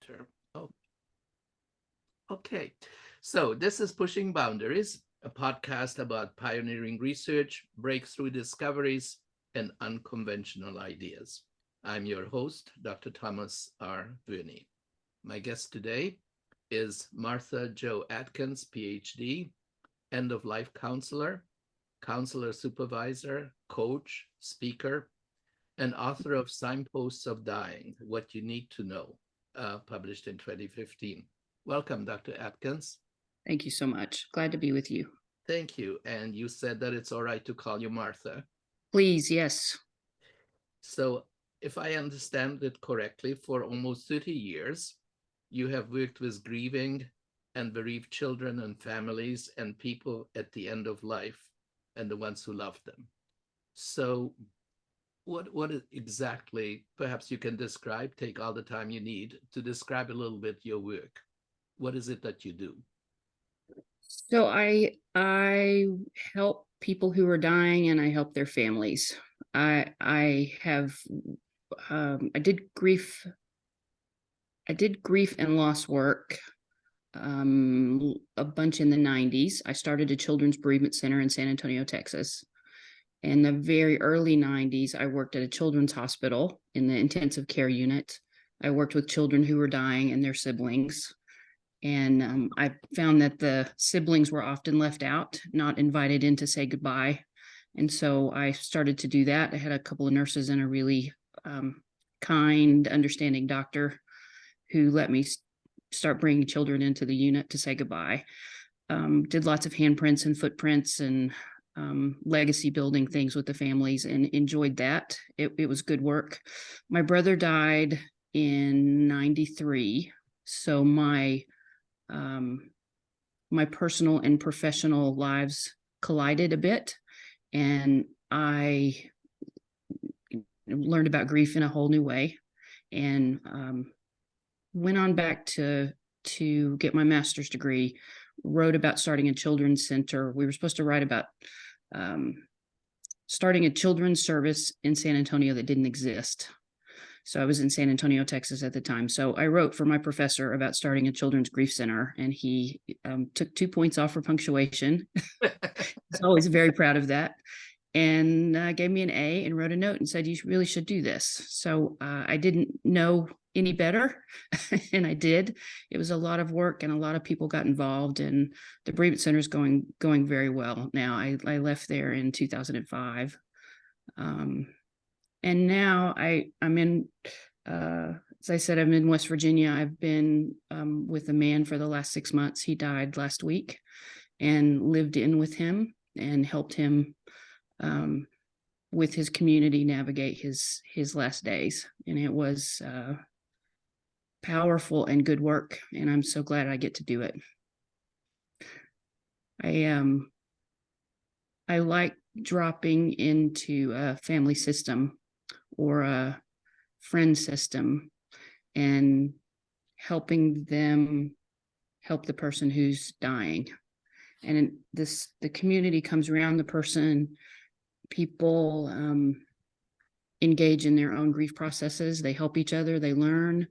Sure. Oh, okay. So this is Pushing Boundaries, a podcast about pioneering research, breakthrough discoveries, and unconventional ideas. I'm your host, Dr. Thomas R. Verney. My guest today is Martha Jo Atkins PhD, end-of-life counselor, counselor supervisor, coach, speaker, and author of Signposts of Dying, What You Need to Know, published in 2015. Welcome, Dr. Atkins. Thank you so much. Glad to be with you. Thank you. And you said that it's all right to call you Martha. Please, yes. So if I understand it correctly, for almost 30 years, you have worked with grieving and bereaved children and families and people at the end of life and the ones who love them. So what is exactly, perhaps you can describe, take all the time you need to describe a little bit your work. What is it that you do? So I help people who are dying, and I help their families. I have I did grief and loss work a bunch in the 90s. I started a children's bereavement center in San Antonio, Texas. In the very early 90s, I worked at a children's hospital in the intensive care unit. I worked with children who were dying and their siblings. And I found that the siblings were often left out, not invited in to say goodbye. And so I started to do that. I had a couple of nurses and a really kind, understanding doctor who let me start bringing children into the unit to say goodbye. Did lots of handprints and footprints and legacy building things with the families, and enjoyed that. It was good work. My brother died in 93. So my personal and professional lives collided a bit, and I learned about grief in a whole new way, and went on back to get my master's degree, wrote about starting a children's center. We were supposed to write about starting a children's service in San Antonio that didn't exist. So I was in San Antonio, Texas at the time. So I wrote for my professor about starting a children's grief center, and he took 2 points off for punctuation. He's always very proud of that. And gave me an A and wrote a note and said, you really should do this. So I didn't know any better, and I did. It was a lot of work, and a lot of people got involved, and the bereavement center is going very well now. I left there in 2005. And now I'm in, as I said, I'm in West Virginia. I've been with a man for the last 6 months. He died last week, and lived in with him and helped him with his community navigate his last days. And it was powerful and good work, and I'm so glad I get to do it. I like dropping into a family system or a friend system and helping them help the person who's dying. And the community comes around the person. People engage in their own grief processes. They help each other. They learn.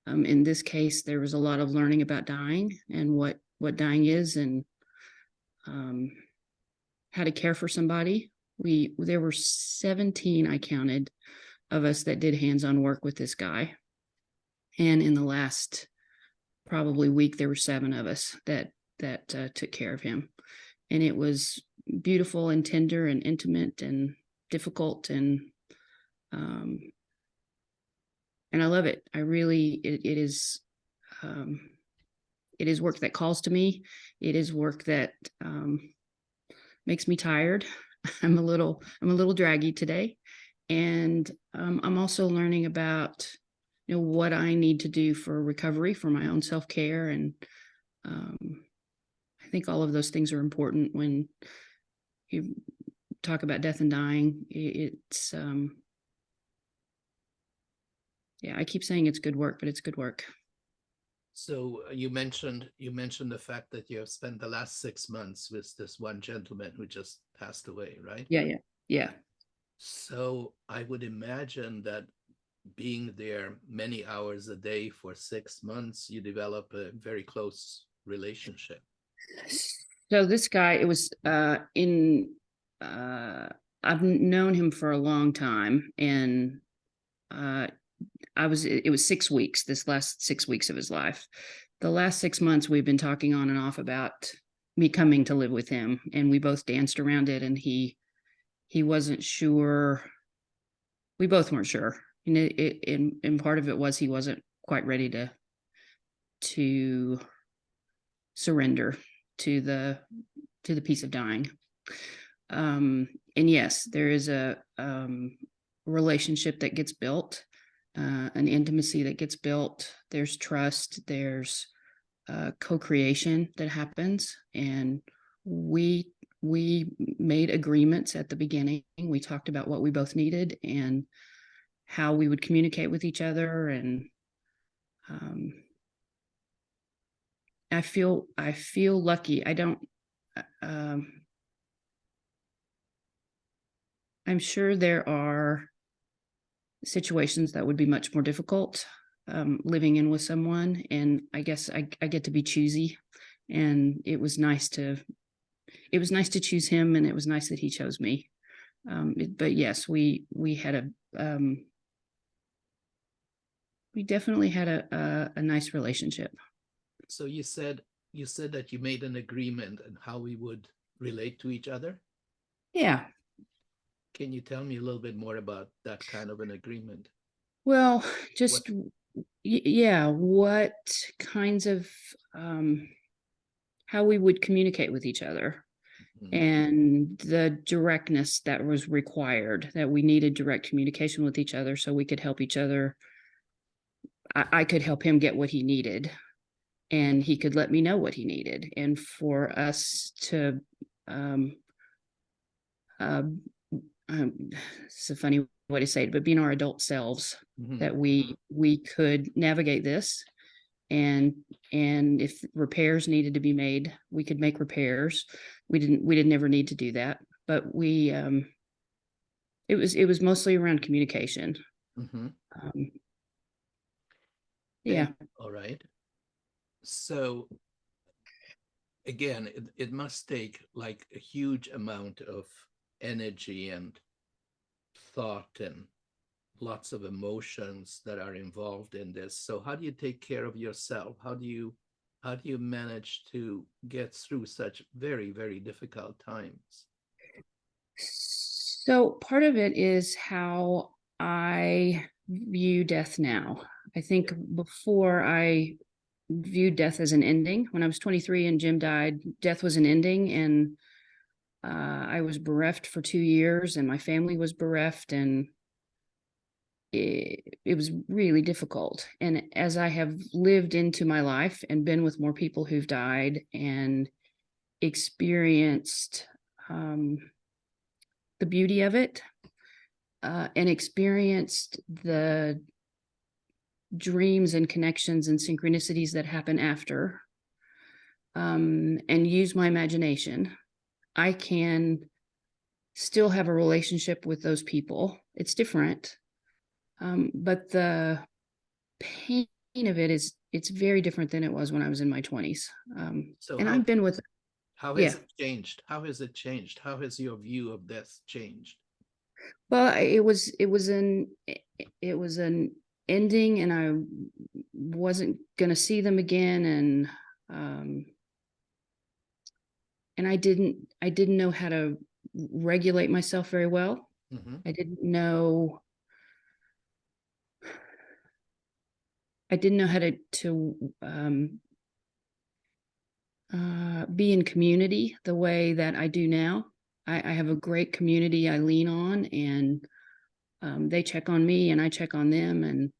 In this case, there was a lot of learning about dying and what dying is, and how to care for somebody. There were 17, I counted, of us that did hands-on work with this guy. And in the last probably week, there were 7 of us that took care of him. And it was beautiful and tender and intimate and difficult, and I love it. I really, it is work that calls to me. It is work that makes me tired. I'm a little draggy today, and I'm also learning about what I need to do for recovery, for my own self-care, and I think all of those things are important when you talk about death and dying. It's yeah, I keep saying it's good work, but it's good work. So you mentioned the fact that you have spent the last 6 months with this one gentleman who just passed away, right? Yeah. So I would imagine that being there many hours a day for 6 months, you develop a very close relationship. So this guy, it was I've known him for a long time, and it was 6 weeks, this last 6 weeks of his life. The last 6 months we've been talking on and off about me coming to live with him, and we both danced around it, and he wasn't sure. We both weren't sure. And part of it was he wasn't quite ready to surrender to the peace of dying. And yes, there is a relationship that gets built, an intimacy that gets built. There's trust. There's co-creation that happens, and we made agreements at the beginning. We talked about what we both needed and how we would communicate with each other, and I feel lucky. I don't. I'm sure there are situations that would be much more difficult living in with someone, and I guess I get to be choosy, and it was nice to choose him, and it was nice that he chose me. But yes, we definitely had a nice relationship. So you said that you made an agreement on how we would relate to each other. Yeah. Can you tell me a little bit more about that kind of an agreement? Well, just yeah, what kinds of how we would communicate with each other, and the directness that was required, that we needed direct communication with each other so we could help each other. I could help him get what he needed, and he could let me know what he needed, and for us to it's a funny way to say it, but being our adult selves, that we could navigate this, and if repairs needed to be made, we could make repairs. We didn't ever need to do that, but it was mostly around communication. Yeah. All right. So again, it must take like a huge amount of energy and thought and lots of emotions that are involved in this. So how do you take care of yourself? How do you manage to get through such very, very difficult times? So part of it is how I view death now. I think before I viewed death as an ending. When I was 23 and Jim died, death was an ending, and I was bereft for 2 years, and my family was bereft, and it was really difficult. And as I have lived into my life and been with more people who've died and experienced the beauty of it, and experienced the dreams and connections and synchronicities that happen after, and use my imagination, I can still have a relationship with those people. It's different, but the pain of it it's very different than it was when I was in my 20s. So and I've been with how has it changed? How has it changed? How has your view of death changed? Well, it was an ending, and I wasn't going to see them again, and I didn't know how to regulate myself very well. I didn't know how to be in community the way that I do now. I have a great community I lean on, and they check on me and I check on them, and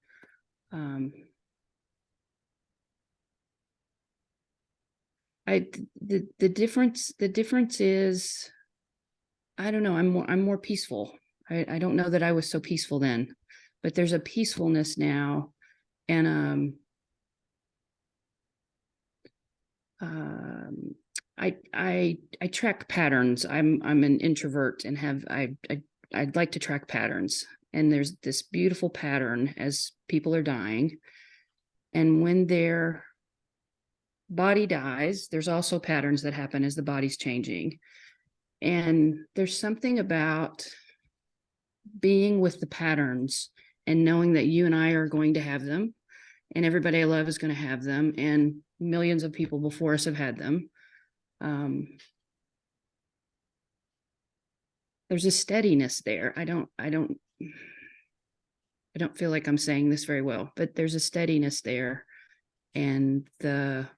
the difference is, I don't know, I'm more peaceful. I don't know that I was so peaceful then, but there's a peacefulness now, and I track patterns. I'm an introvert, and I'd like to track patterns, and there's this beautiful pattern as people are dying. And when their body dies, there's also patterns that happen as the body's changing. And there's something about being with the patterns and knowing that you and I are going to have them, and everybody I love is going to have them, and millions of people before us have had them. There's a steadiness there. I don't feel like I'm saying this very well, but there's a steadiness there, and the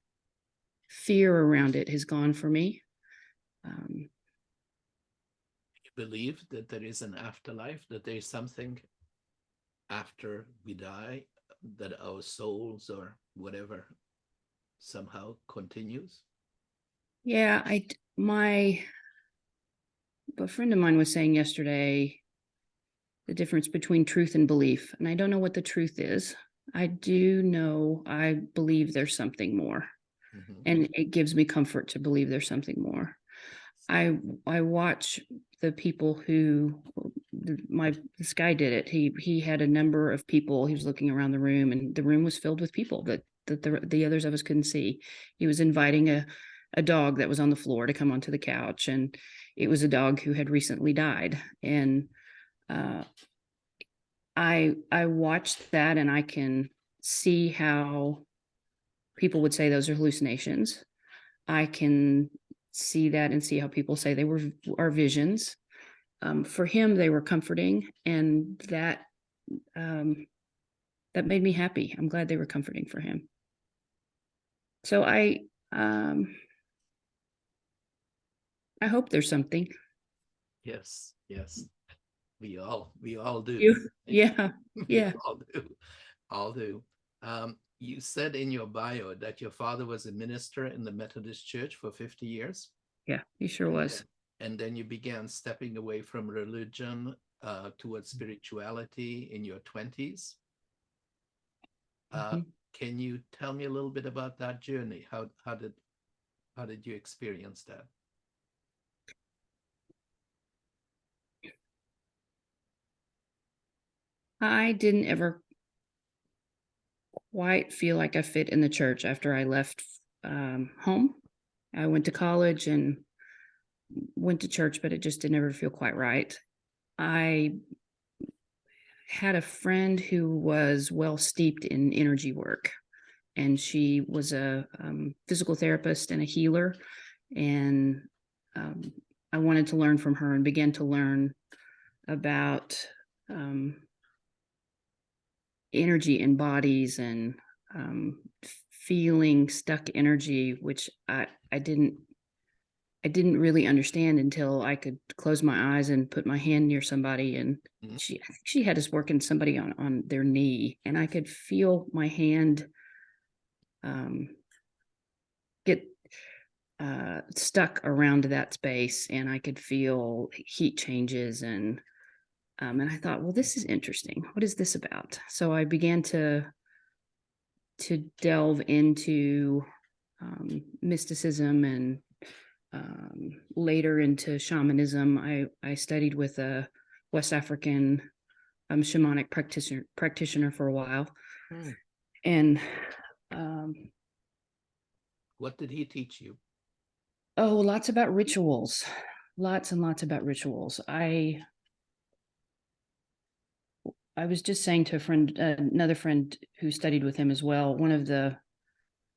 fear around it has gone for me. You believe that there is an afterlife, that there is something after we die, that our souls or whatever somehow continues? Yeah, a friend of mine was saying yesterday the difference between truth and belief, and I don't know what the truth is. I do know I believe there's something more, and it gives me comfort to believe there's something more. I watch the people who this guy did it. He had a number of people. He was looking around the room, and the room was filled with people that the others of us couldn't see. He was inviting a dog that was on the floor to come onto the couch, and it was a dog who had recently died. And I watched that, and I can see how people would say those are hallucinations. I can see that and see how people say they are visions. For him, they were comforting, and that made me happy. I'm glad they were comforting for him. So I hope there's something. Yes. We all do. Yeah. We all do. You said in your bio that your father was a minister in the Methodist Church for 50 years. Yeah, he sure was. And then you began stepping away from religion towards spirituality in your 20s. Can you tell me a little bit about that journey? How did you experience that? I didn't ever quite feel like I fit in the church after I left home. I went to college and went to church, but it just didn't ever feel quite right. I had a friend who was well steeped in energy work, and she was a physical therapist and a healer. And I wanted to learn from her and began to learn about energy in bodies and feeling stuck energy, which I didn't really understand until I could close my eyes and put my hand near somebody. And I think she had us working somebody on their knee, and I could feel my hand get stuck around that space, and I could feel heat changes, and I thought, well, this is interesting. What is this about? So I began to delve into mysticism, and later into shamanism. I studied with a West African shamanic practitioner for a while. And what did he teach you? Oh, lots about rituals. Lots and lots about rituals. I was just saying to a friend, another friend who studied with him as well, one of the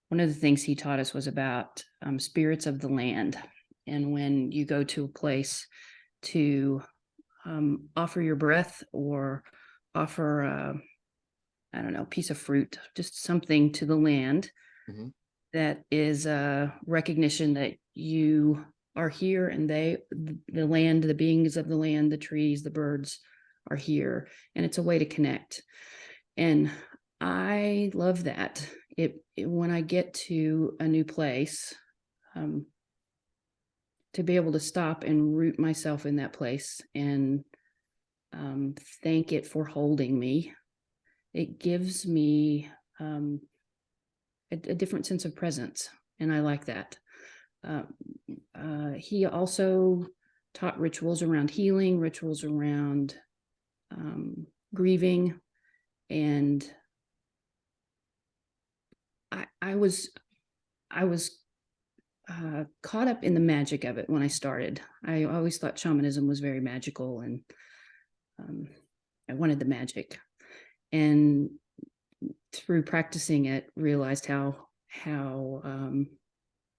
things he taught us was about spirits of the land. And when you go to a place to offer your breath or offer, I don't know, a piece of fruit, just something to the land, that is a recognition that you are here, and the land, the beings of the land, the trees, the birds are here, and it's a way to connect. And I love that. When I get to a new place, to be able to stop and root myself in that place and thank it for holding me, it gives me a different sense of presence, and I like that. He also taught rituals around healing, rituals around grieving, and I was caught up in the magic of it when I started. I always thought shamanism was very magical, and I wanted the magic. And through practicing it, realized how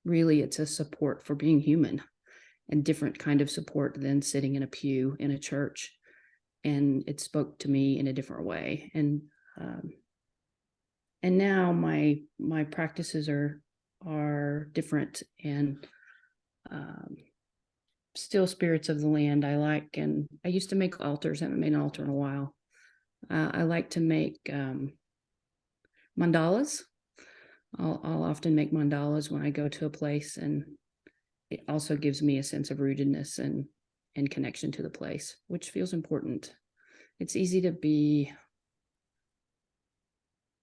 really it's a support for being human, and different kind of support than sitting in a pew in a church. And it spoke to me in a different way. And now my practices are different, and still spirits of the land I like. And I used to make altars. I haven't made an altar in a while. I like to make mandalas. I'll often make mandalas when I go to a place, and it also gives me a sense of rootedness and connection to the place, which feels important. It's easy to be,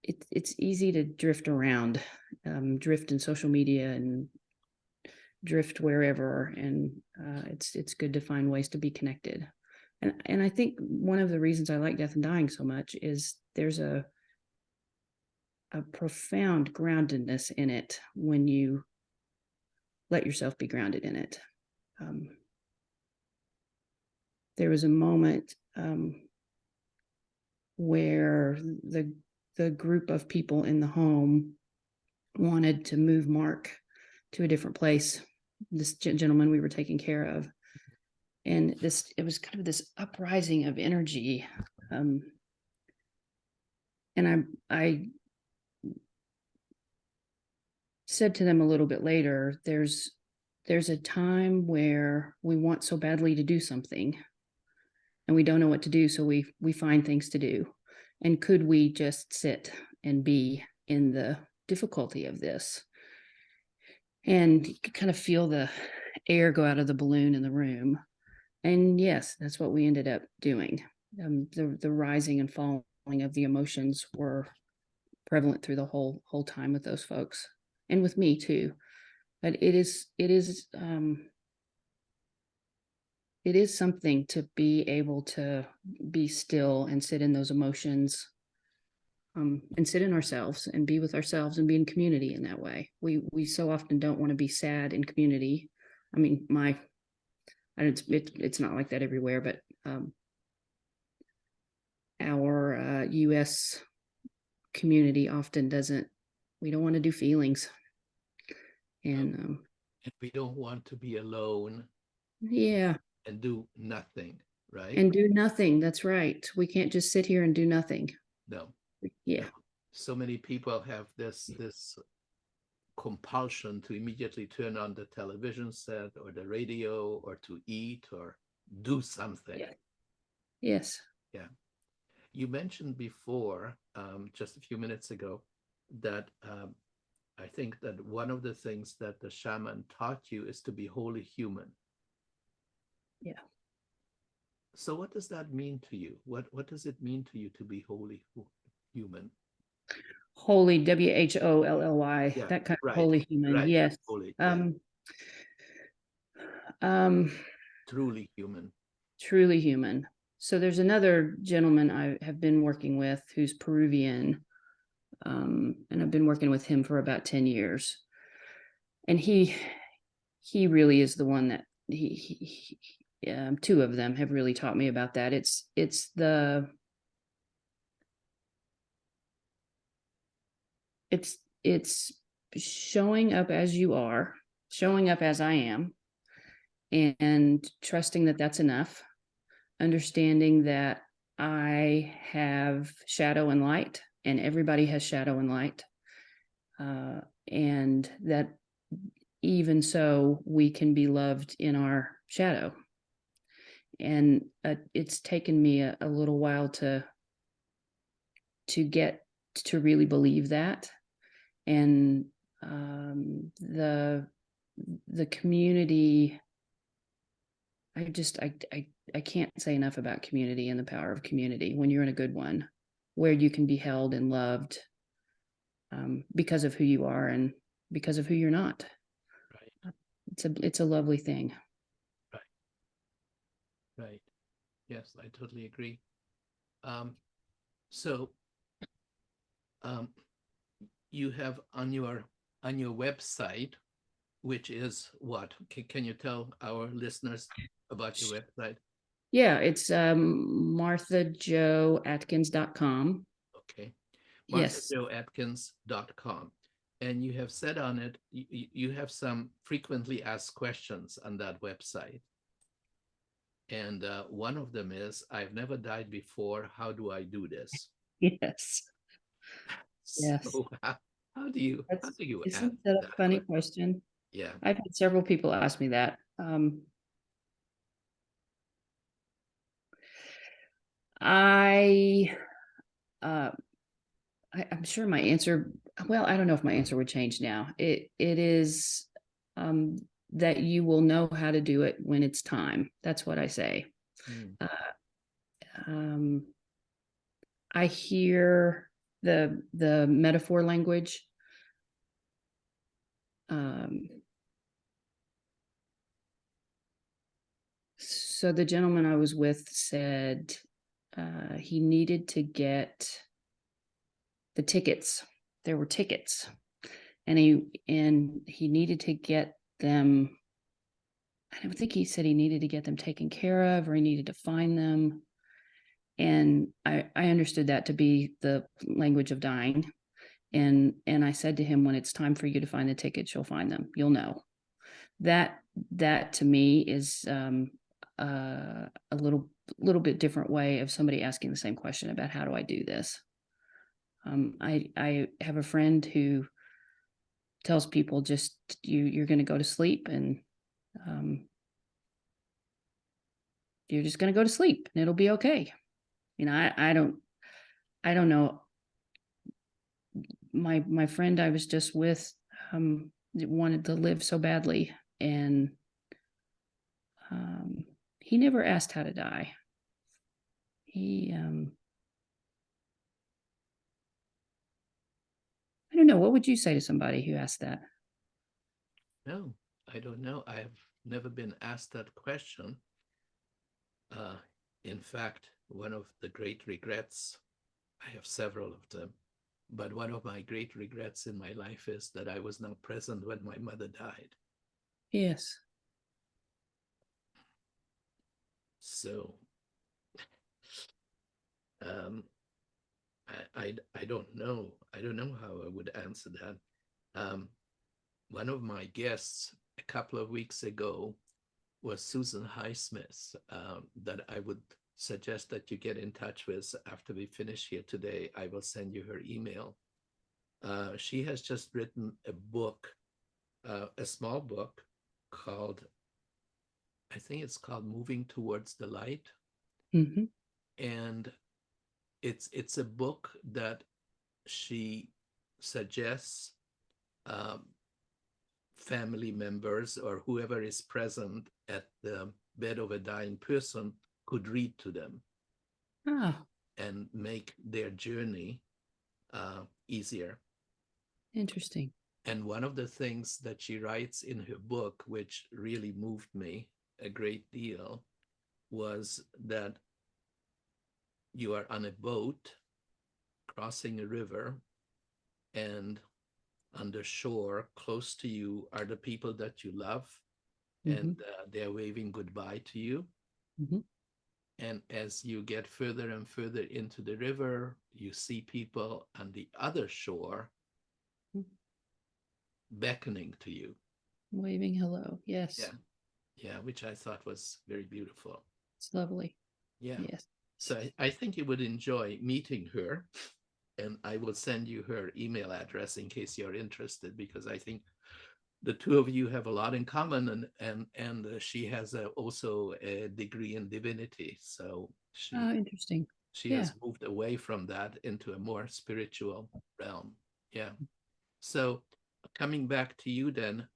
it's easy to drift around, drift in social media and drift wherever. And it's good to find ways to be connected. And I think one of the reasons I like Death and Dying so much is there's a profound groundedness in it when you let yourself be grounded in it. There was a moment where the group of people in the home wanted to move Mark to a different place, this gentleman we were taking care of. And it was kind of this uprising of energy. And I said to them a little bit later, there's a time where we want so badly to do something, and we don't know what to do, so we find things to do. And could we just sit and be in the difficulty of this? And you could kind of feel the air go out of the balloon in the room. And yes, that's what we ended up doing. The rising and falling of the emotions were prevalent through the whole time with those folks, and with me too. But it is something to be able to be still and sit in those emotions, and sit in ourselves and be with ourselves and be in community in that way. We so often don't want to be sad in community. I mean, it's not like that everywhere, but our U.S. community often doesn't. We don't want to do feelings, and we don't want to be alone. Yeah. And do nothing, right? And do nothing. That's right. We can't just sit here and do nothing. No. Yeah. No. So many people have this compulsion to immediately turn on the television set or the radio, or to eat or do something. Yeah. Yes. Yeah. You mentioned before, just a few minutes ago, that I think that one of the things that the shaman taught you is to be wholly human. Yeah. So what does that mean to you? What does it mean to you to be wholly human? Holy, WHOLLY, Yeah, that kind of right, holy human. right. Yes. Holy, yeah. Truly human. Truly human. So there's another gentleman I have been working with who's Peruvian, and I've been working with him for about 10 years. And he really is the one that two of them have really taught me about that. It's showing up as you are, showing up as I am, and trusting that that's enough, understanding that I have shadow and light, and everybody has shadow and light, and that even so, we can be loved in our shadow. And it's taken me a little while to get to really believe that. And the community, I can't say enough about community and the power of community when you're in a good one, where you can be held and loved, because of who you are and because of who you're not. Right. It's a lovely thing. Right. Right. Yes, I totally agree. So um, you have on your website, which is what? Can you tell our listeners about your website? Yeah, it's marthajoatkins.com. Okay. Yes. MarthaJoAtkins.com. And you have said on it, you have some frequently asked questions on that website. And one of them is, I've never died before. How do I do this? Yes. Yes. So how do you answer Isn't that a that funny question? question? Yeah. I've had several people ask me that. I, uh, I'm sure my answer, well, I don't know if my answer would change now. It is um, that you will know how to do it when it's time. That's what I say. Mm. Uh, um, I hear the metaphor language. Um, so the gentleman I was with said he needed to get the tickets. There were tickets, and he needed to get them. I don't think he said he needed to get them taken care of or he needed to find them. And I understood that to be the language of dying. And I said to him, when it's time for you to find the tickets, you'll find them. You'll know. That to me is a little bit different way of somebody asking the same question about how do I do this. I have a friend who tells people just you're going to go to sleep and you're just going to go to sleep and it'll be okay. You know, I don't know. My friend I was just with wanted to live so badly, and he never asked how to die. He I don't know. What would you say to somebody who asked that? No, I don't know. I've never been asked that question. Uh, in fact, one of the great regrets, I have several of them, but one of my great regrets in my life is that I was not present when my mother died. Yes. So um, I don't know. I don't know how I would answer that. Um, one of my guests a couple of weeks ago was Susan Highsmith, that I would suggest that you get in touch with after we finish here today. I will send you her email. She has just written a book, a small book called, I think it's called Moving Towards the Light. Mm-hmm. And it's a book that she suggests um, family members or whoever is present at the bed of a dying person could read to them Ah, and make their journey easier. interesting. And one of the things that she writes in her book, which really moved me a great deal, was that you are on a boat crossing a river, and on the shore close to you are the people that you love, Mm-hmm. and they're waving goodbye to you. Mm-hmm. And as you get further and further into the river, you see people on the other shore beckoning to you. Waving hello. Yes. Yeah. Yeah. Which I thought was very beautiful. It's lovely. Yeah. Yes. So I think you would enjoy meeting her. And I will send you her email address in case you're interested, because I think the two of you have a lot in common, and she has also a degree in divinity. So Oh, interesting. she Yeah. has moved away from that into a more spiritual realm. Yeah. So coming back to you then,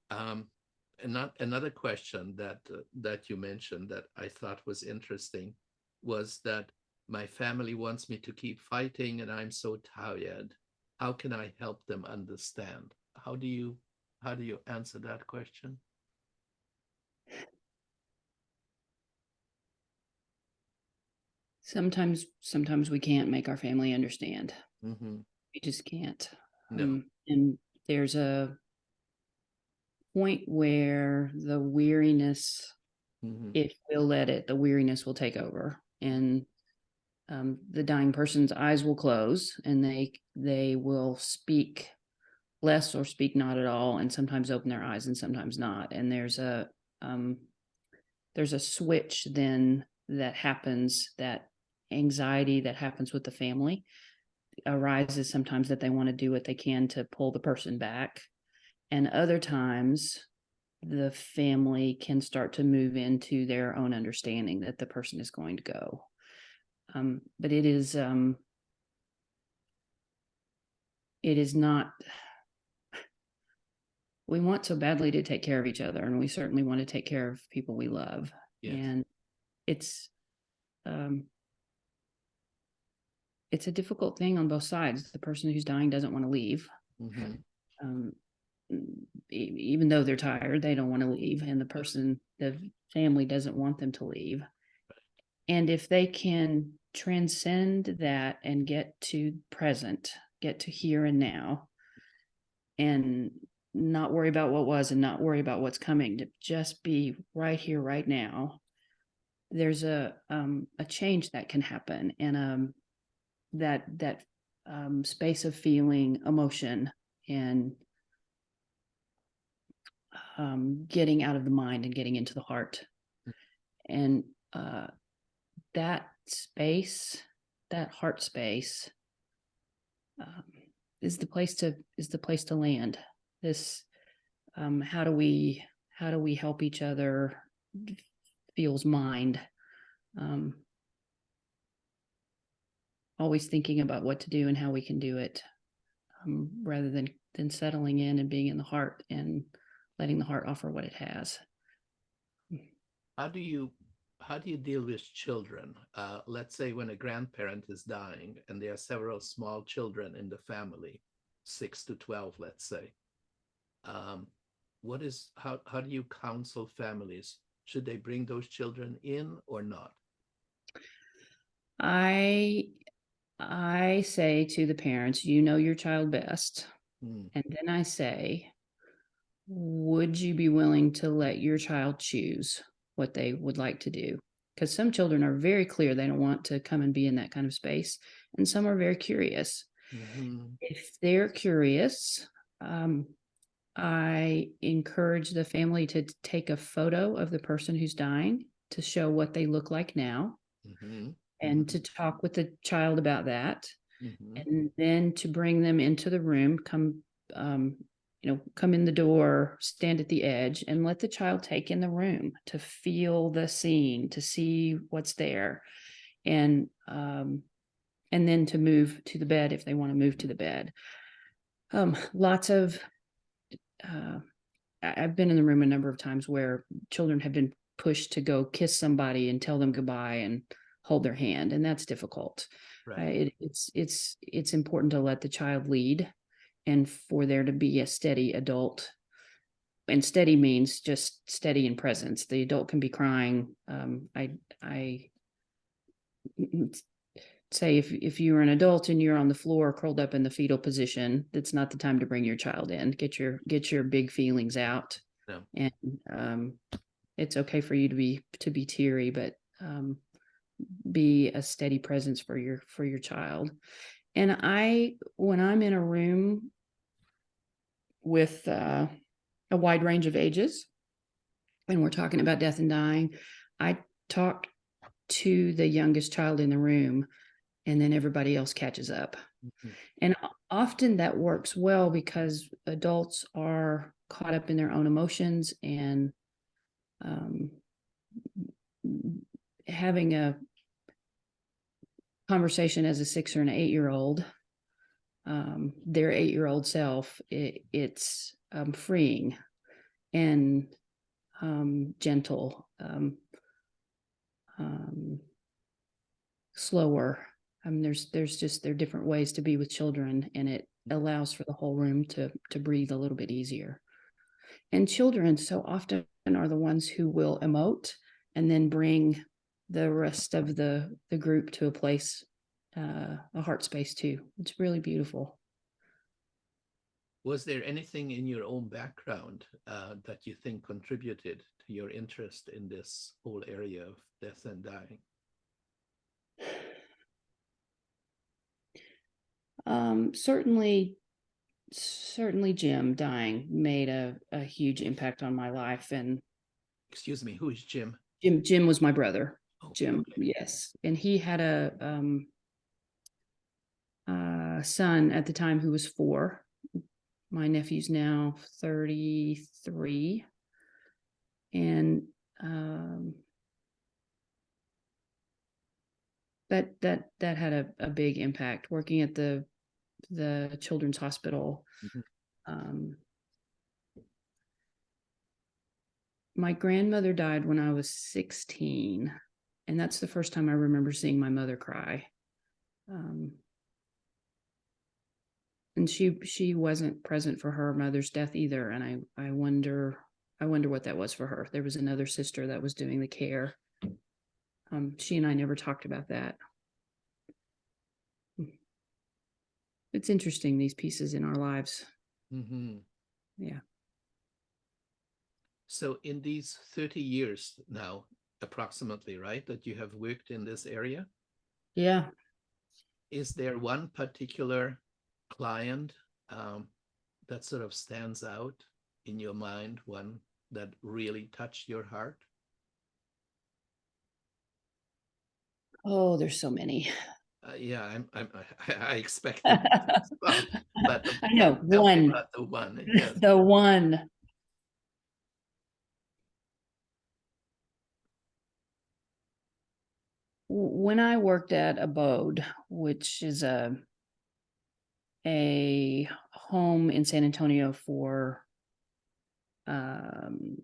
another question that you mentioned that I thought was interesting was that my family wants me to keep fighting and I'm so tired. How can I help them understand? How do you answer that question? Sometimes we can't make our family understand. Mm-hmm. We just can't. No. And there's a point where the weariness, Mm-hmm. if we'll let it, the weariness will take over, and the dying person's eyes will close, and they will speak less or speak not at all, and sometimes open their eyes and sometimes not. And there's a switch then that happens, that anxiety that happens with the family arises sometimes, that they want to do what they can to pull the person back. And other times the family can start to move into their own understanding that the person is going to go. But it is not, we want so badly to take care of each other, and we certainly want to take care of people we love. Yes. And it's a difficult thing on both sides. The person who's dying doesn't want to leave. Mm-hmm. Even though they're tired, they don't want to leave. And the family doesn't want them to leave. And if they can transcend that and get to present, get to here and now, and not worry about what was and not worry about what's coming, to just be right here, right now, there's a change that can happen, and that space of feeling emotion and getting out of the mind and getting into the heart. And that space, that heart space, is the place to land. This how do we help each other feels mind. Always thinking about what to do and how we can do it, rather than settling in and being in the heart and letting the heart offer what it has. How do you deal with children? Let's say when a grandparent is dying and there are several small children in the family, 6 to 12, let's say. How do you counsel families? Should they bring those children in or not? I say to the parents, you know your child best. Mm. And then I say, would you be willing to let your child choose what they would like to do? Because some children are very clear they don't want to come and be in that kind of space, and some are very curious. Mm-hmm. If they're curious, I encourage the family to take a photo of the person who's dying to show what they look like now. Mm-hmm. And to talk with the child about that. Mm-hmm. And then to bring them into the room, come in the door, stand at the edge, and let the child take in the room, to feel the scene, to see what's there, and then to move to the bed if they want to move to the bed. I've been in the room a number of times where children have been pushed to go kiss somebody and tell them goodbye and hold their hand, and that's difficult. Right. It's important to let the child lead, and for there to be a steady adult. And steady means just steady in presence. The adult can be crying. I say, if you're an adult and you're on the floor curled up in the fetal position, that's not the time to bring your child in. Get your big feelings out. No. And it's okay for you to be teary, but be a steady presence for your child. And when I'm in a room with a wide range of ages, and we're talking about death and dying, I talk to the youngest child in the room, and then everybody else catches up. Mm-hmm. And often that works well, because adults are caught up in their own emotions, and having a conversation as a 6 or an 8-year-old, their 8-year-old self, it's freeing and gentle, slower. There are different ways to be with children, and it allows for the whole room to breathe a little bit easier. And children so often are the ones who will emote and then bring the rest of the group to a place, a heart space too. It's really beautiful. Was there anything in your own background that you think contributed to your interest in this whole area of death and dying? Certainly Jim dying made a huge impact on my life. And Excuse me, who is Jim? Jim was my brother. Oh, Jim, okay. yes. And he had a son at the time who was 4. My nephew's now 33. And that had a big impact working at the children's hospital. Mhm. My grandmother died when I was 16, and that's the first time I remember seeing my mother cry. And she wasn't present for her mother's death either, and I wonder what that was for her. There was another sister that was doing the care. She and I never talked about that. It's interesting, these pieces in our lives. Mm-hmm. Yeah. So in these 30 years now, approximately, right, that you have worked in this area, Yeah. is there one particular client that sort of stands out in your mind, one that really touched your heart? Oh, there's so many. Yeah, I expected this, but I know tell me one. about the one. Yeah. The one. When I worked at Abode, which is a home in San Antonio for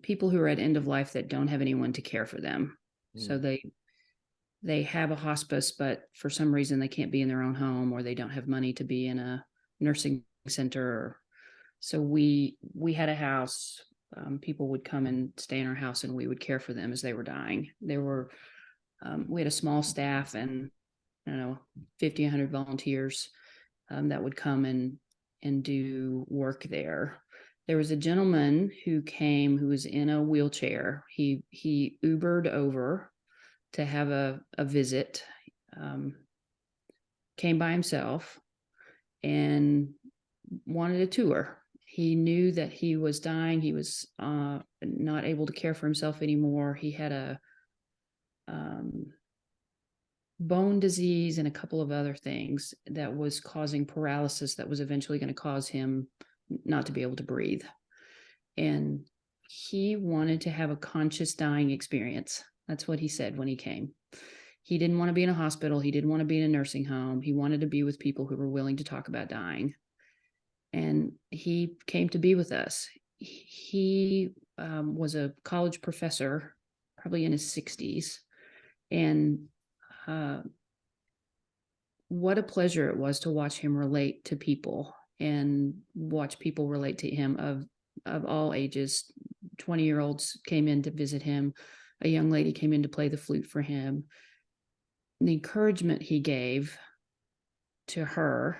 people who are at end of life that don't have anyone to care for them. So they have a hospice, but for some reason they can't be in their own home, or they don't have money to be in a nursing center. So we had a house. People would come and stay in our house, and we would care for them as they were dying. We had a small staff, and I don't know, 50, 100 volunteers that would come and do work there. There was a gentleman who came who was in a wheelchair. He Ubered over to have a visit, came by himself and wanted a tour. He knew that he was dying. He was not able to care for himself anymore. He had a bone disease and a couple of other things that was causing paralysis that was eventually going to cause him not to be able to breathe. And he wanted to have a conscious dying experience. That's what he said when he came. He didn't want to be in a hospital. He didn't want to be in a nursing home. He wanted to be with people who were willing to talk about dying. And he came to be with us. He was a college professor, probably in his 60s. And what a pleasure it was to watch him relate to people and watch people relate to him of all ages. 20-year-olds came in to visit him. A young lady came in to play the flute for him. And the encouragement he gave to her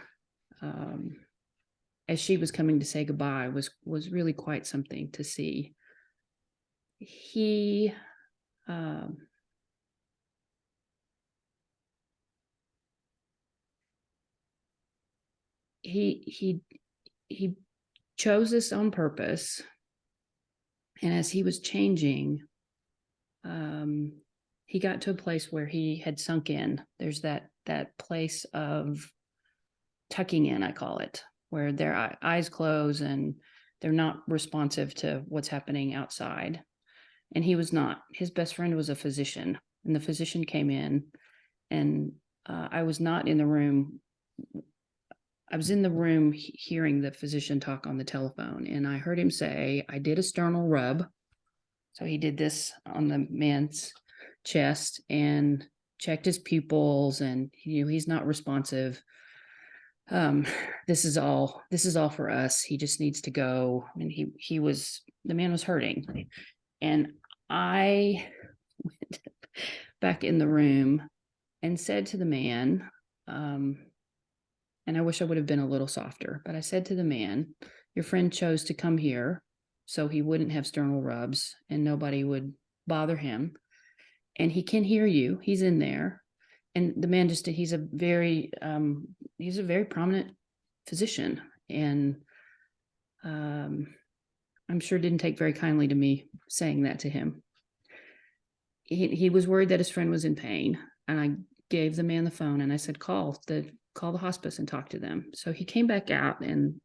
as she was coming to say goodbye was really quite something to see. He chose this on purpose, and as he was changing, he got to a place where he had sunk in. There's that place of tucking in, I call it, where their eyes close and they're not responsive to what's happening outside. And he was not. His best friend was a physician, and the physician came in, and I was not in the room. I was in the room hearing the physician talk on the telephone, and I heard him say, "I did a sternal rub." So he did this on the man's chest and checked his pupils, and he's not responsive. This is all for us. He just needs to go. And the man was hurting. And I back in the room and said to the man, and I wish I would have been a little softer, but I said to the man, your friend chose to come here so he wouldn't have sternal rubs and nobody would bother him. And he can hear you. He's in there. And the man he's a very prominent physician. And I'm sure didn't take very kindly to me saying that to him. He was worried that his friend was in pain. And I gave the man the phone and I said, call the hospice and talk to them. So he came back out and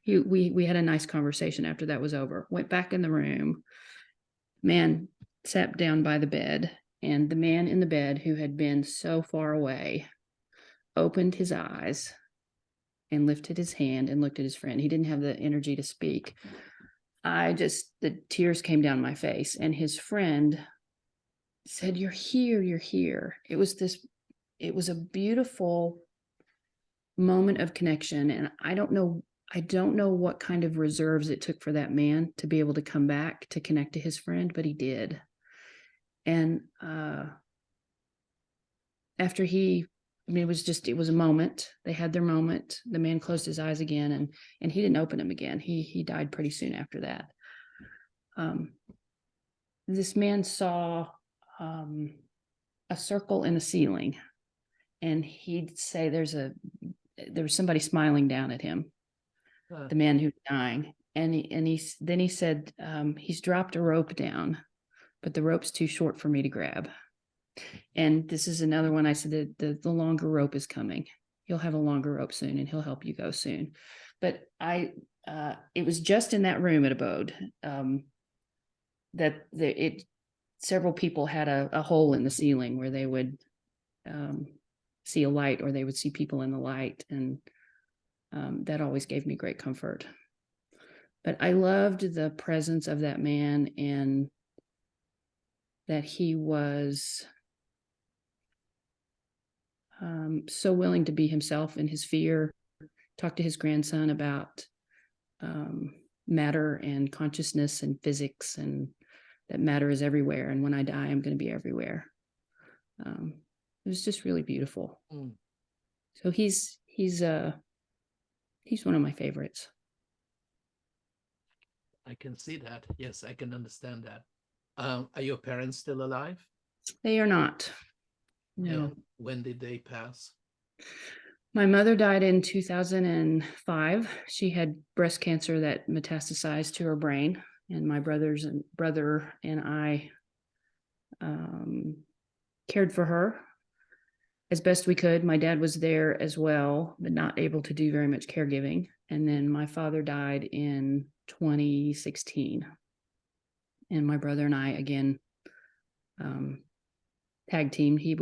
we had a nice conversation after that was over. Went back in the room. Man sat down by the bed, and the man in the bed who had been so far away opened his eyes and lifted his hand and looked at his friend. He didn't have the energy to speak. The tears came down my face, and his friend said, you're here, you're here. It was a beautiful moment of connection. And I don't know what kind of reserves it took for that man to be able to come back to connect to his friend, but he did. And after it was a moment. They had their moment. The man closed his eyes again and he didn't open them again. He died pretty soon after that. This man saw a circle in the ceiling, and he'd say there was somebody smiling down at him, the man who's dying. And he said, he's dropped a rope down, but the rope's too short for me to grab. And this is another one. I said that the longer rope is coming. He'll have a longer rope soon, and he'll help you go soon. But it was just in that room at Abode several people had a hole in the ceiling where they would see a light, or they would see people in the light, and that always gave me great comfort. But I loved the presence of that man, and that he was so willing to be himself in his fear, talk to his grandson about matter and consciousness and physics, and that matter is everywhere. And when I die, I'm going to be everywhere. It was just really beautiful. So he's one of my favorites. I can see that. Yes, I can understand that. Are your parents still alive? They are not. No. And when did they pass? My mother died in 2005. She had breast cancer that metastasized to her brain, and my brother and I cared for her as best we could. My dad was there as well, but not able to do very much caregiving. And then my father died in 2016. And my brother and I, again, tag team. He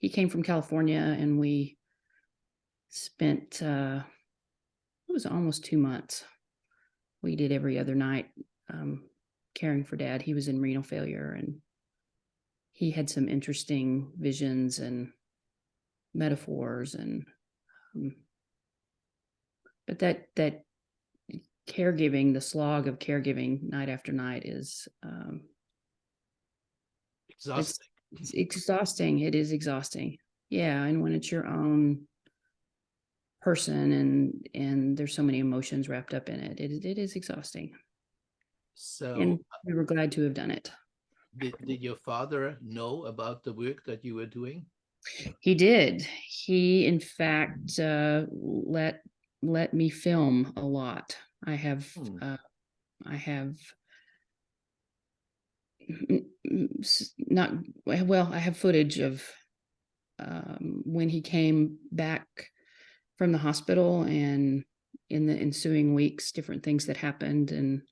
came from California, and we spent, it was almost 2 months. We did every other night caring for Dad. He was in renal failure, and he had some interesting visions and metaphors, and but that caregiving, the slog of caregiving night after night is Exhausting. It's exhausting. It is exhausting. Yeah, and when it's your own person and there's so many emotions wrapped up in it, it is exhausting. So, and we were glad to have done it. Did your father know about the work that you were doing? He did. He, in fact, let me film a lot. I have I have footage of when he came back from the hospital, and in the ensuing weeks, different things that happened, and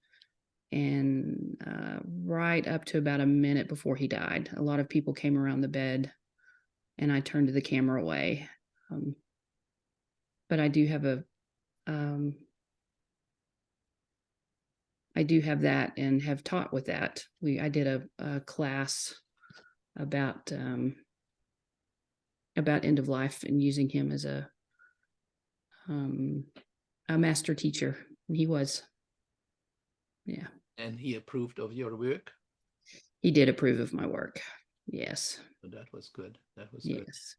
right up to about a minute before he died, a lot of people came around the bed, and I turned the camera away. But I do have that, and have taught with that. I did a class about end of life, and using him as a master teacher, and he was. Yeah. And he approved of your work? He did approve of my work. Yes. So that was good. That was good. Yes.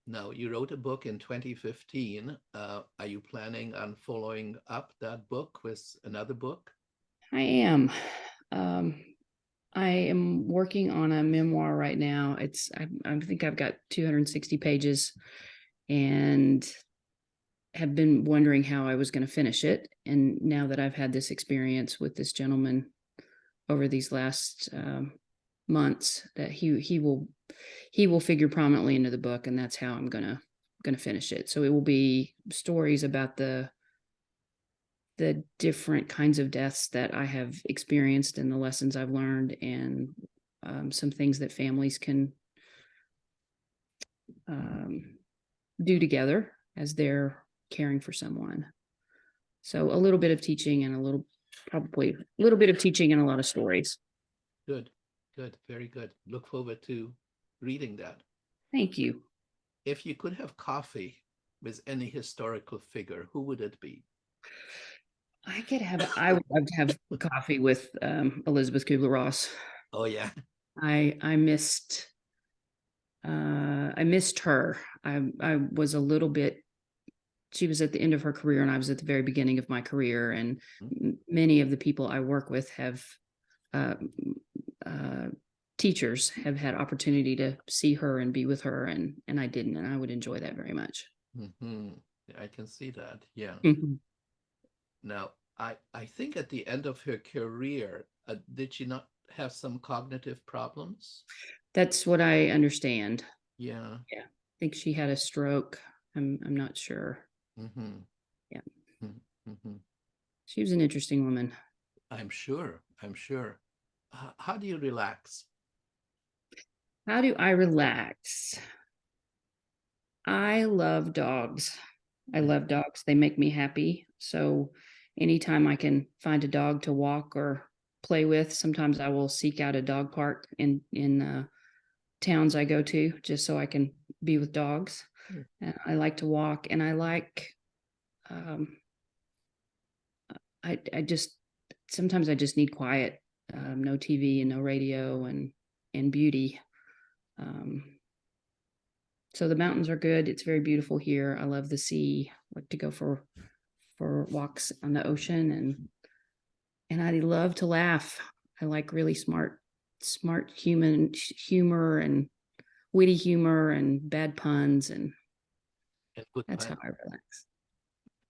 Now, you wrote a book in 2015. Are you planning on following up that book with another book? I am. I am working on a memoir right now. I think I've got 260 pages and have been wondering how I was going to finish it. And now that I've had this experience with this gentleman over these last months, that he will figure prominently into the book, and that's how I'm gonna finish it. So it will be stories about the different kinds of deaths that I have experienced and the lessons I've learned, and some things that families can do together as they're caring for someone. So a little bit of teaching and probably a little bit of teaching and a lot of stories. Good, good, very good. Look forward to reading that. Thank you. If you could have coffee with any historical figure, who would it be? I would love to have coffee with Elizabeth Kubler-Ross. Oh yeah. I missed her. I was a little bit, she was at the end of her career and I was at the very beginning of my career, and many of the people I work with have teachers have had opportunity to see her and be with her, and I didn't, and I would enjoy that very much. Mm-hmm. I can see that. Yeah. Mm-hmm. Now, I think at the end of her career, did she not have some cognitive problems? That's what I understand. Yeah. Yeah. I think she had a stroke. I'm not sure. Mm-hmm. Yeah. Mm-hmm. She was an interesting woman. I'm sure. I'm sure. How do you relax? How do I relax? I love dogs. I love dogs. They make me happy. So anytime I can find a dog to walk or play with, sometimes I will seek out a dog park in towns I go to just so I can be with dogs. And I like to walk, and I like I just sometimes I just need quiet, no TV and no radio, and beauty. So the mountains are good. It's very beautiful here. I love the sea. I like to go for walks on the ocean, and I love to laugh. I like really smart humor and witty humor and bad puns, and good that's puns. how I relax.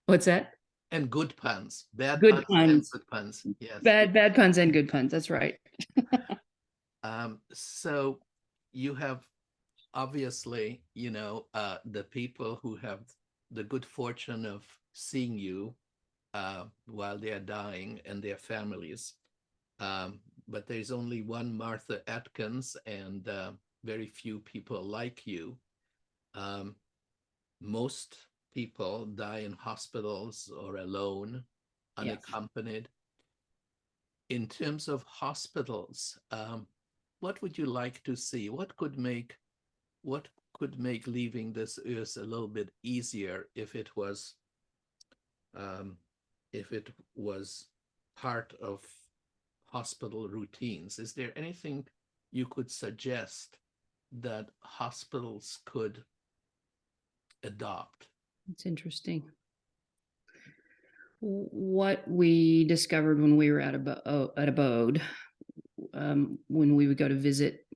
What's that? And good puns. Bad Good puns and puns. good puns. Yes. Bad puns and good puns. That's right. So you have obviously, the people who have the good fortune of seeing you while they are dying and their families. But there's only one Martha Atkins, and very few people like you. Most people die in hospitals or alone, unaccompanied. Yes. In terms of hospitals, what would you like to see? What could make leaving this earth a little bit easier if it was part of hospital routines? Is there anything you could suggest that hospitals could adopt? It's interesting. What we discovered when we were at abode, when we would go to visit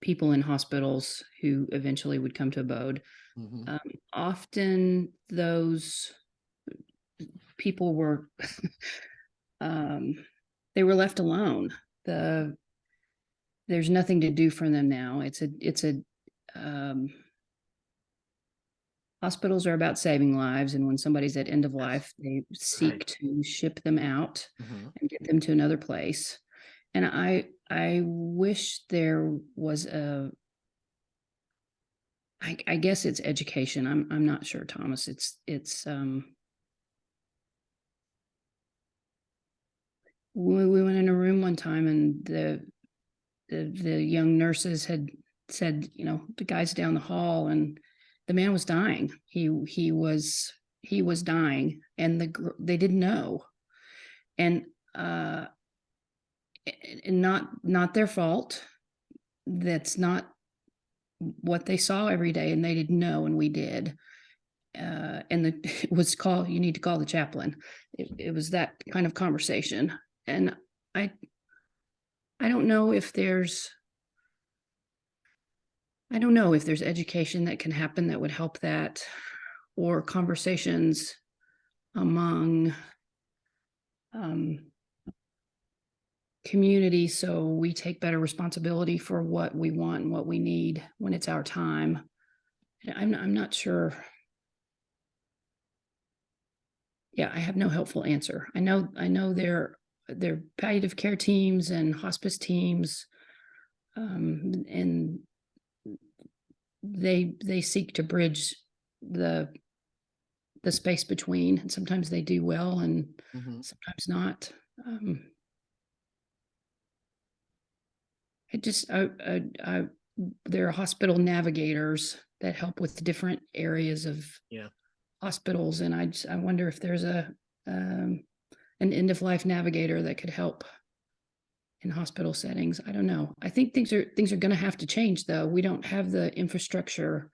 people in hospitals who eventually would come to abode, often those people were they were left alone. There's nothing to do for them now. Hospitals are about saving lives, and when somebody's at end of life, they seek to ship them out and get them to another place. And I wish there was I guess it's education. I'm not sure, Thomas. We went in a room one time, and the young nurses had said, the guy's down the hall, and the man was dying. He was dying, and they didn't know. And and not their fault. That's not what they saw every day, and they didn't know, and we did. And it was called, you need to call the chaplain. It was that kind of conversation. And I don't know if there's education that can happen that would help that, or conversations among community, so we take better responsibility for what we want and what we need when it's our time. I'm not sure. Yeah, I have no helpful answer. I know there are palliative care teams and hospice teams, and they seek to bridge the space between, and sometimes they do well, and sometimes not. There are hospital navigators that help with different areas of hospitals, and I wonder if there's an end of life navigator that could help in hospital settings. I don't know. I think things are going to have to change, though. We don't have the infrastructure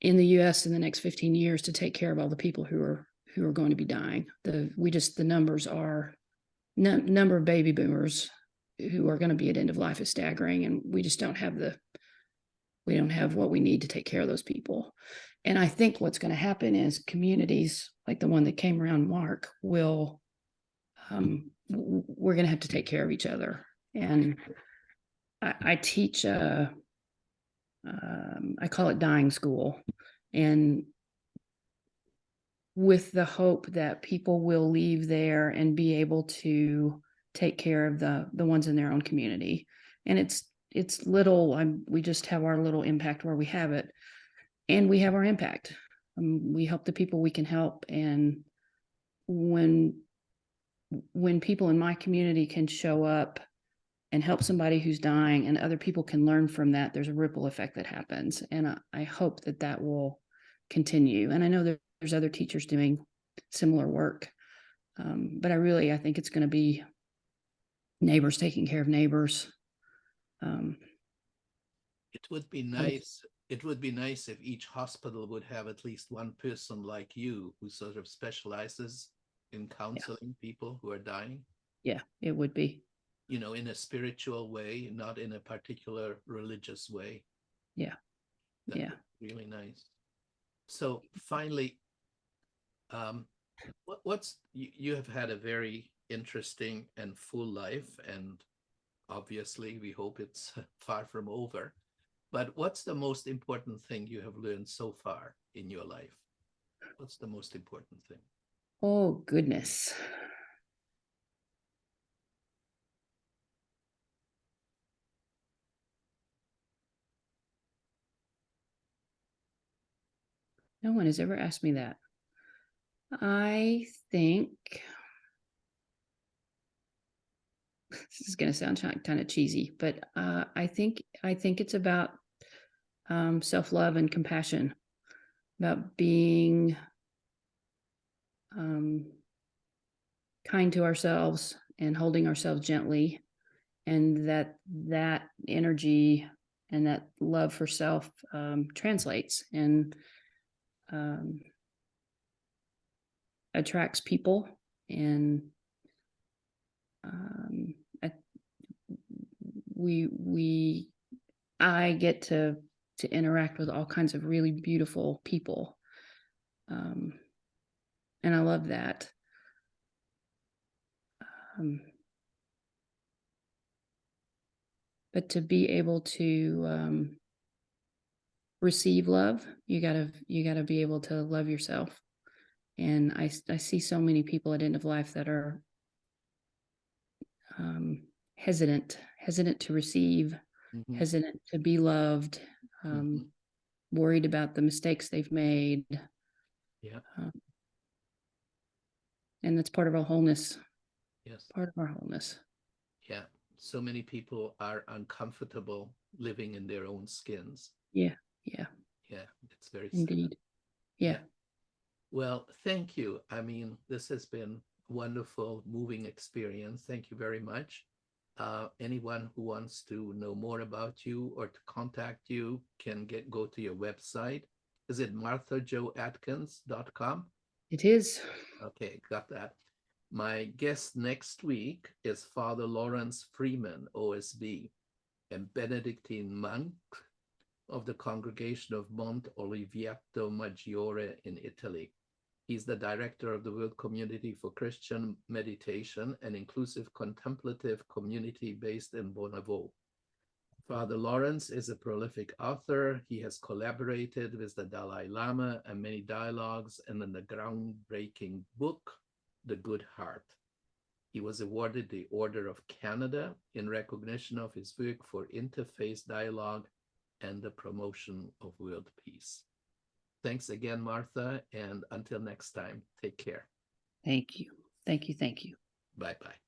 in the U.S. in the next 15 years to take care of all the people who are going to be dying. The numbers are number of baby boomers who are going to be at end of life is staggering, and we just don't have what we need to take care of those people. And I think what's going to happen is communities like the one that came around Mark will, we're going to have to take care of each other. And I teach, I call it dying school, and with the hope that people will leave there and be able to take care of the ones in their own community. And it's little, we just have our little impact where we have it, and we have our impact. We help the people we can help. And when people in my community can show up and help somebody who's dying, and other people can learn from that, there's a ripple effect that happens. And I hope that will continue. And I know there's other teachers doing similar work. But I think it's going to be neighbors taking care of neighbors. It would be nice. It would be nice if each hospital would have at least one person like you who sort of specializes in counseling people who are dying. Yeah, it would be. In a spiritual way, not in a particular religious way. Yeah. That would be really nice. So finally, you have had a very interesting and full life, and obviously we hope it's far from over. But what's the most important thing you have learned so far in your life? What's the most important thing? Oh, goodness. No one has ever asked me that. I think this is going to sound kind of cheesy, but I think it's about self-love and compassion, about being kind to ourselves and holding ourselves gently, and that energy and that love for self translates and attracts people. And I get to interact with all kinds of really beautiful people, and I love that. But to be able to receive love, you gotta be able to love yourself. And I see so many people at end of life that are hesitant to receive, hesitant to be loved, worried about the mistakes they've made. Yeah. And that's part of our wholeness. Yes. Part of our wholeness. Yeah. So many people are uncomfortable living in their own skins. Yeah. Yeah. Yeah. It's very indeed. sad. Yeah. Well, thank you. I mean, this has been a wonderful, moving experience. Thank you very much. Anyone who wants to know more about you or to contact you can go to your website. Is it marthajoatkins.com? It is. Okay, got that. My guest next week is Father Lawrence Freeman, OSB, a Benedictine monk of the Congregation of Monte Oliveto Maggiore in Italy. He's the director of the World Community for Christian Meditation, an inclusive contemplative community based in Bonnevo. Father Lawrence is a prolific author. He has collaborated with the Dalai Lama and many dialogues, and in the groundbreaking book, The Good Heart. He was awarded the Order of Canada in recognition of his work for interfaith dialogue and the promotion of world peace. Thanks again, Martha, and until next time, take care. Thank you. Thank you. Thank you. Bye-bye.